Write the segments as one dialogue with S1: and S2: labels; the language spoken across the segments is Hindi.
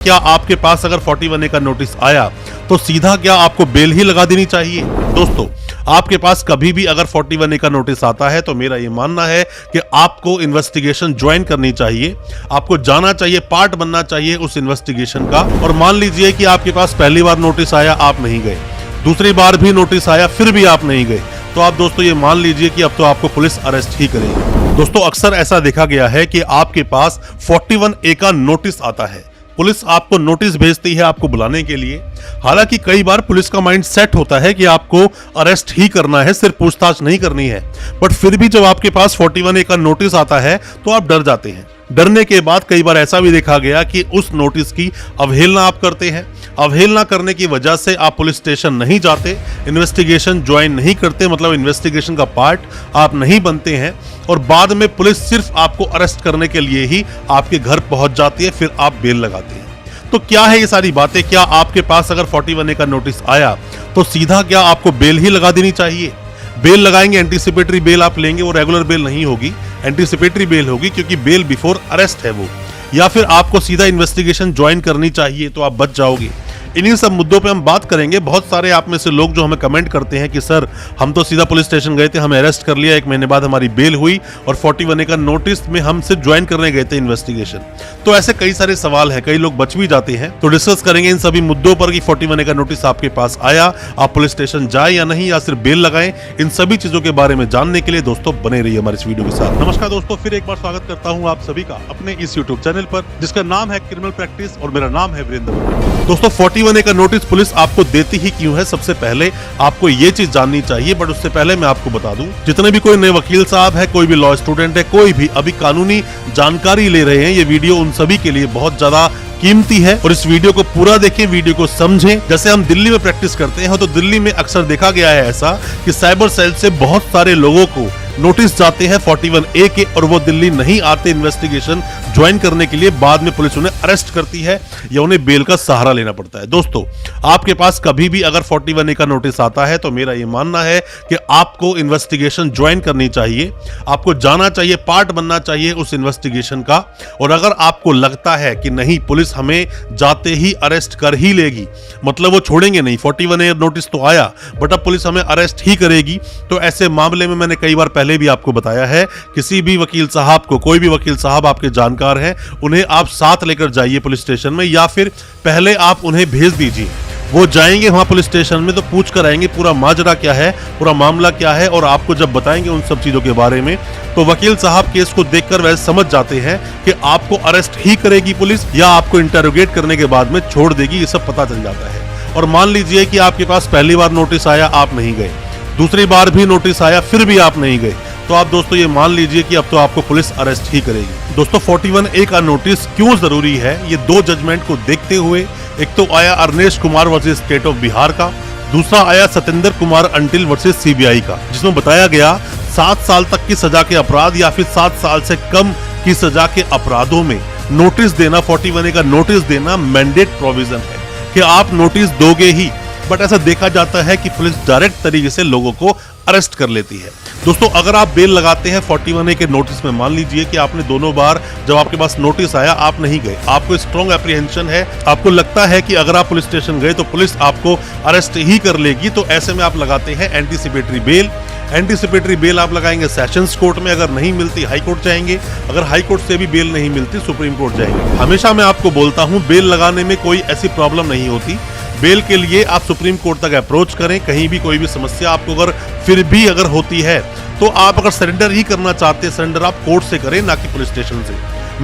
S1: क्या आपके पास अगर 41A का नोटिस आया तो सीधा क्या आपको बेल ही लगा देनी चाहिए? दोस्तों, आपके पास कभी भी अगर 41A का नोटिस आता है तो मेरा ये मानना है कि आपको इन्वेस्टिगेशन ज्वाइन करनी चाहिए, आपको जाना चाहिए, पार्ट बनना चाहिए उस इन्वेस्टिगेशन का। और मान लीजिए कि आपके पास पहली बार नोटिस आया, आप नहीं गए, दूसरी बार भी नोटिस आया, फिर भी आप नहीं गए, तो आप दोस्तों ये मान लीजिए कि अब तो आपको पुलिस अरेस्ट ही करेगी। दोस्तों, अक्सर ऐसा देखा गया है कि आपके पास 41A का नोटिस आता है, पुलिस आपको नोटिस भेजती है आपको बुलाने के लिए। हालांकि कई बार पुलिस का माइंड सेट होता है कि आपको अरेस्ट ही करना है, सिर्फ पूछताछ नहीं करनी है, बट फिर भी जब आपके पास 41A का नोटिस आता है तो आप डर जाते हैं। डरने के बाद कई बार ऐसा भी देखा गया कि उस नोटिस की अवहेलना आप करते हैं। अवहेलना करने की वजह से आप पुलिस स्टेशन नहीं जाते, इन्वेस्टिगेशन ज्वाइन नहीं करते, मतलब इन्वेस्टिगेशन का पार्ट आप नहीं बनते हैं, और बाद में पुलिस सिर्फ आपको अरेस्ट करने के लिए ही आपके घर पहुंच जाती है, फिर आप बेल लगाते हैं। तो क्या है ये सारी बातें? क्या आपके पास अगर 41A का नोटिस आया तो सीधा क्या आपको बेल ही लगा देनी चाहिए? बेल लगाएंगे, एंटीसिपेटरी बेल आप लेंगे, वो रेगुलर बेल नहीं होगी, एंटीसिपेटरी बेल होगी, क्योंकि बेल बिफोर अरेस्ट है वो। या फिर आपको सीधा इन्वेस्टिगेशन ज्वाइन करनी चाहिए तो आप बच जाओगे। इन्हीं सब मुद्दों पे हम बात करेंगे। बहुत सारे आप में से लोग जो हमें कमेंट करते हैं कि सर हम तो सीधा पुलिस स्टेशन गए थे, हमें अरेस्ट कर लिया, 1 महीने बाद हमारी बेल हुई और 41A का नोटिस में हम सिर्फ ज्वाइन करने गए थे इन्वेस्टिगेशन। तो ऐसे कई सारे सवाल हैं, कई लोग बच भी जाते हैं। तो डिस्कस करेंगे इन सभी मुद्दों पर कि 41A का नोटिस आपके पास आया, आप पुलिस स्टेशन जाए या नहीं, या सिर्फ बेल लगाएं। इन सभी चीजों के बारे में जानने के लिए दोस्तों बने रहिए हमारे इस वीडियो के साथ। नमस्कार दोस्तों, फिर एक बार स्वागत करता हूँ आप सभी का अपने इस यूट्यूब चैनल पर, जिसका नाम है क्रिमिनल प्रैक्टिस, और मेरा नाम है वीरेंद्र। दोस्तों, 41A का नोटिस पुलिस आपको देती ही क्यों है, सबसे पहले आपको ये चीज जाननी चाहिए। बट उससे पहले मैं आपको बता दूं, जितने भी कोई नए वकील साहब है, कोई भी लॉ स्टूडेंट है, कोई भी अभी कानूनी जानकारी ले रहे हैं, ये वीडियो उन सभी के लिए बहुत ज्यादा कीमती है। और इस वीडियो को पूरा देखें, वीडियो को समझें। जैसे हम दिल्ली में प्रैक्टिस करते हैं तो दिल्ली में अक्सर देखा गया है ऐसा कि साइबर सेल से बहुत सारे लोगों को नोटिस जाते हैं 41A के, और वो दिल्ली नहीं आते इन्वेस्टिगेशन ज्वाइन करने के लिए। बाद में पुलिस उन्हें अरेस्ट करती है या उन्हें बेल का सहारा लेना पड़ता है। दोस्तों, आपके पास कभी भी अगर 41A का नोटिस आता है तो मेरा ये मानना है कि आपको इन्वेस्टिगेशन ज्वाइन करनी चाहिए, आपको जाना चाहिए, पार्ट बनना चाहिए उस इन्वेस्टिगेशन का। और अगर आपको लगता है कि नहीं, पुलिस हमें जाते ही अरेस्ट कर ही लेगी, मतलब वो छोड़ेंगे नहीं, 41A नोटिस तो आया बट अब पुलिस हमें अरेस्ट ही करेगी, तो ऐसे मामले में मैंने कई बार पहले भी आपको बताया है, किसी भी वकील साहब को, कोई भी वकील साहब आपके जानकार हैं, उन्हें आप साथ लेकर जाइए पुलिस स्टेशन में, या फिर पहले आप उन्हें भेज दीजिए। वो जाएंगे वहां पुलिस स्टेशन में तो पूछ कर आएंगे पूरा माजरा क्या है, पूरा मामला क्या है, और आपको जब बताएंगे उन सब चीजों के बारे में, तो वकील साहब केस को देखकर वैसे समझ जाते हैं कि आपको अरेस्ट ही करेगी पुलिस या आपको इंटरोगेट करने के बाद में छोड़ देगी, ये सब पता चल जाता है। और मान लीजिए कि आपके पास पहली बार नोटिस आया, आप नहीं गए, दूसरी बार भी नोटिस आया, फिर भी आप नहीं गए, तो आप दोस्तों ये मान लीजिए कि अब तो आपको पुलिस अरेस्ट ही करेगी। दोस्तों, 41A का नोटिस क्यों जरूरी है, ये 2 जजमेंट को देखते हुए, एक तो आया Arnesh Kumar versus state of Bihar का, दूसरा आया Satendra Kumar until versus CBI का, जिसमें बताया गया 7 साल तक की सजा के अपराध या फिर 7 साल से कम की सजा के अपराधों में नोटिस देना, 41A का नोटिस देना मैंडेट प्रोविजन है कि आप नोटिस दोगे ही। बट ऐसा देखा जाता है कि पुलिस डायरेक्ट तरीके से लोगों को अरेस्ट कर लेती है। दोस्तों, अगर आप बेल लगाते हैं 41A के नोटिस में, मान लीजिए कि आपने दोनों बार जब आपके पास नोटिस आया आप नहीं गए, आपको स्ट्रॉन्ग एप्रीहेंशन है, आपको लगता है कि अगर आप पुलिस स्टेशन गए तो पुलिस आपको अरेस्ट ही कर लेगी, तो ऐसे में आप लगाते हैं एंटीसिपेटरी बेल। एंटीसिपेटरी बेल आप लगाएंगे सेशंस कोर्ट में, अगर नहीं मिलती हाई कोर्ट जाएंगे, अगर हाई कोर्ट से भी बेल नहीं मिलती सुप्रीम कोर्ट जाएंगे। हमेशा मैं आपको बोलता हूं, बेल लगाने में कोई ऐसी प्रॉब्लम नहीं होती। बेल के लिए आप सुप्रीम कोर्ट तक अप्रोच करें, कहीं भी कोई भी समस्या आपको अगर फिर भी अगर होती है तो आप अगर सरेंडर ही करना चाहते हैं, सरेंडर आप कोर्ट से करें, ना कि पुलिस स्टेशन से।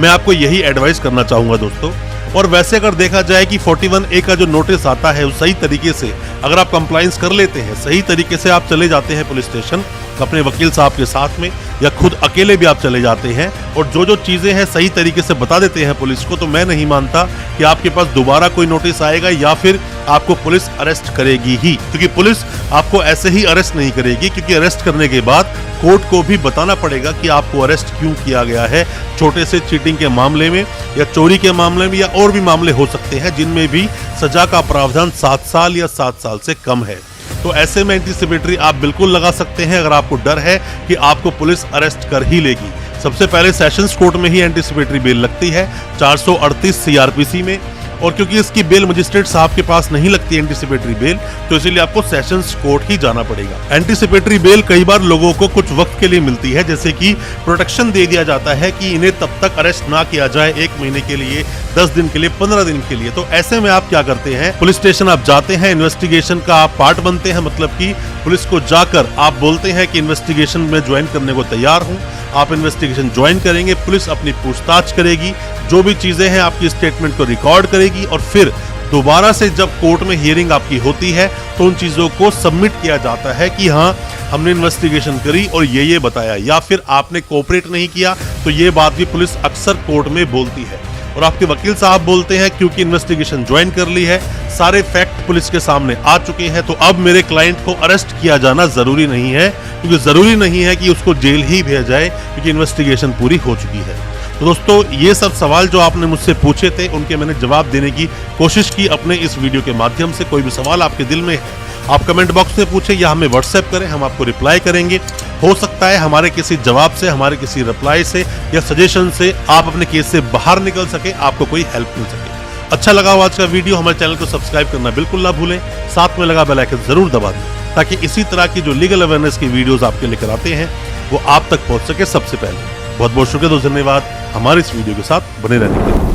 S1: मैं आपको यही एडवाइस करना चाहूंगा दोस्तों। और वैसे अगर देखा जाए कि 41A का जो नोटिस आता है उस सही तरीके से अगर आप कंप्लायंस कर लेते हैं, सही तरीके से आप चले जाते हैं पुलिस स्टेशन अपने वकील साहब के साथ में, या खुद अकेले भी आप चले जाते हैं और जो जो चीजें हैं सही तरीके से बता देते हैं पुलिस को, तो मैं नहीं मानता कि आपके पास दोबारा कोई नोटिस आएगा या फिर आपको पुलिस अरेस्ट करेगी ही। क्योंकि पुलिस आपको ऐसे ही अरेस्ट नहीं करेगी, क्योंकि अरेस्ट करने के बाद कोर्ट को भी बताना पड़ेगा कि आपको अरेस्ट क्यों किया गया है। छोटे से चीटिंग के मामले में या चोरी के मामले में या और भी मामले हो सकते हैं जिनमें भी सजा का प्रावधान 7 साल या 7 साल से कम है। तो ऐसे में एंटीसिपेटरी आप बिल्कुल लगा सकते हैं अगर आपको डर है कि आपको पुलिस अरेस्ट कर ही लेगी। सबसे पहले सेशंस कोर्ट में ही एंटीसिपेटरी बेल लगती है 438 CRPC में, और क्योंकि इसकी बेल मजिस्ट्रेट साहब के पास नहीं लगती एंटीसिपेटरी बेल, तो इसीलिए आपको सेशंस कोर्ट ही जाना पड़ेगा। एंटीसिपेटरी बेल कई बार लोगों को कुछ वक्त के लिए मिलती है, जैसे कि प्रोटेक्शन दे दिया जाता है कि इन्हें तब तक अरेस्ट ना किया जाए, 1 महीने के लिए, 10 दिन के लिए, 15 दिन के लिए। तो ऐसे में आप क्या करते हैं, पुलिस स्टेशन आप जाते हैं, इन्वेस्टिगेशन का आप पार्ट बनते हैं, मतलब कि पुलिस को जाकर आप बोलते हैं कि इन्वेस्टिगेशन में ज्वाइन करने को तैयार हूं। आप इन्वेस्टिगेशन ज्वाइन करेंगे, पुलिस अपनी पूछताछ करेगी, जो भी चीजें हैं आपकी स्टेटमेंट को रिकॉर्ड करेगी और फिर दोबारा से जब कोर्ट में हियरिंग आपकी होती है तो उन चीजों को सबमिट किया जाता है कि हाँ हमने इन्वेस्टिगेशन करी और ये बताया, या फिर आपने कोऑपरेट नहीं किया तो ये बात भी पुलिस अक्सर कोर्ट में बोलती है। और आपके वकील साहब बोलते हैं क्योंकि इन्वेस्टिगेशन ज्वाइन कर ली है, सारे फैक्ट पुलिस के सामने आ चुके हैं, तो अब मेरे क्लाइंट को अरेस्ट किया जाना जरूरी नहीं है, क्योंकि जरूरी नहीं है कि उसको जेल ही भेजा जाए क्योंकि इन्वेस्टिगेशन पूरी हो चुकी है। तो दोस्तों ये सब सवाल जो आपने मुझसे पूछे थे उनके मैंने जवाब देने की कोशिश की अपने इस वीडियो के माध्यम से। कोई भी सवाल आपके दिल में है आप कमेंट बॉक्स में पूछे या हमें व्हाट्सएप करें, हम आपको रिप्लाई करेंगे। हो सकता है हमारे किसी जवाब से, हमारे किसी रिप्लाई से या सजेशन से आप अपने केस से बाहर निकल सके, आपको कोई हेल्प मिल सके। अच्छा लगा हो आज का वीडियो, हमारे चैनल को सब्सक्राइब करना बिल्कुल ना भूलें, साथ में लगा बेल आइकन जरूर दबा दें ताकि इसी तरह की जो लीगल अवेयरनेस की वीडियोस आपके लेकर आते हैं वो आप तक पहुंच सके सबसे पहले। बहुत बहुत शुक्रिया, धन्यवाद हमारे इस वीडियो के साथ बने रहने के लिए।